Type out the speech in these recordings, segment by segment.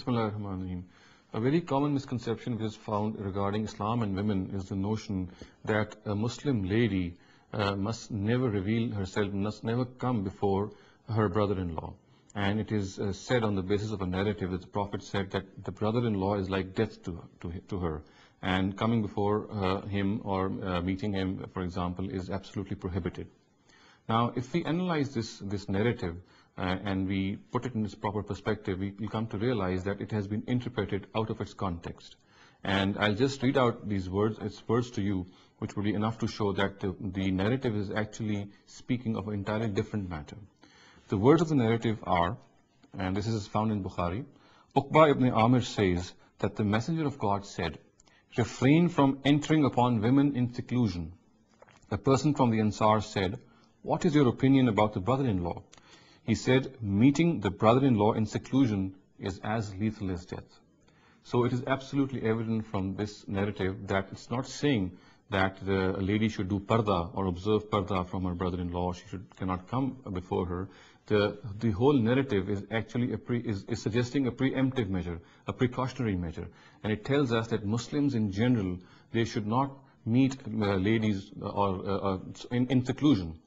Bismillahirrahmanirrahim. A very common misconception which is found regarding Islam and women is the notion that a Muslim lady must never reveal herself, must never come before her brother-in-law. And it is said on the basis of a narrative that the Prophet said that the brother-in-law is like death to her. And coming before him or meeting him, for example, is absolutely prohibited. Now, if we analyze this narrative and we put it in its proper perspective, we come to realize that it has been interpreted out of its context. And I'll just read out its words to you, which will be enough to show that the narrative is actually speaking of an entirely different matter. The words of the narrative are, and this is found in Bukhari, Uqba ibn Amir says that the Messenger of God said, "Refrain from entering upon women in seclusion." A person from the Ansar said, "What is your opinion about the brother-in-law?" He said, "Meeting the brother-in-law in seclusion is as lethal as death." So it is absolutely evident from this narrative that it's not saying that a lady should do parda or observe parda from her brother-in-law. She cannot come before her. The whole narrative is actually is suggesting a preemptive measure, a precautionary measure. And it tells us that Muslims in general, they should not meet ladies in seclusion.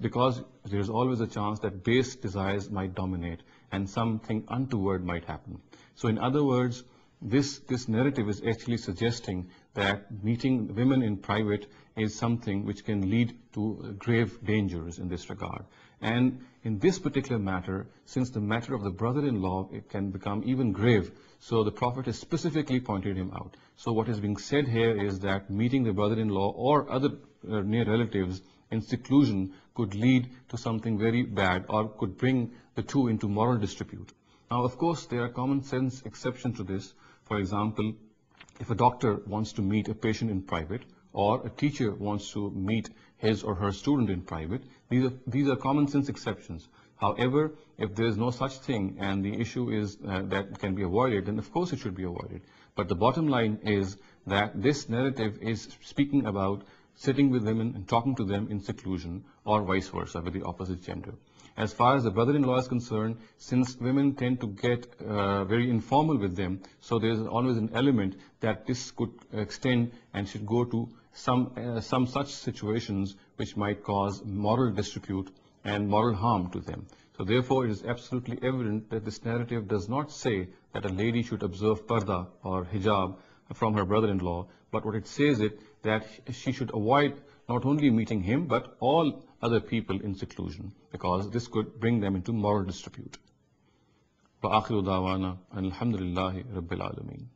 Because there is always a chance that base desires might dominate and something untoward might happen. So in other words, this narrative is actually suggesting that meeting women in private is something which can lead to grave dangers in this regard. And in this particular matter, since the matter of the brother-in-law, it can become even grave, so the Prophet has specifically pointed him out. So what is being said here is that meeting the brother-in-law or other near relatives in seclusion could lead to something very bad or could bring the two into moral dispute. Now, of course, there are common sense exceptions to this. For example, if a doctor wants to meet a patient in private or a teacher wants to meet his or her student in private, these are common sense exceptions. However, if there is no such thing and the issue is that can be avoided, then of course it should be avoided. But the bottom line is that this narrative is speaking about sitting with women and talking to them in seclusion, or vice versa with the opposite gender. As far as the brother-in-law is concerned, since women tend to get very informal with them, so there is always an element that this could extend and should go to some such situations which might cause moral dispute and moral harm to them. So therefore, it is absolutely evident that this narrative does not say that a lady should observe parda or hijab from her brother-in-law, but what it says is that she should avoid not only meeting him, but all other people in seclusion, because this could bring them into moral dispute. وآخر دعوانا أن الحمد لله رب العالمين.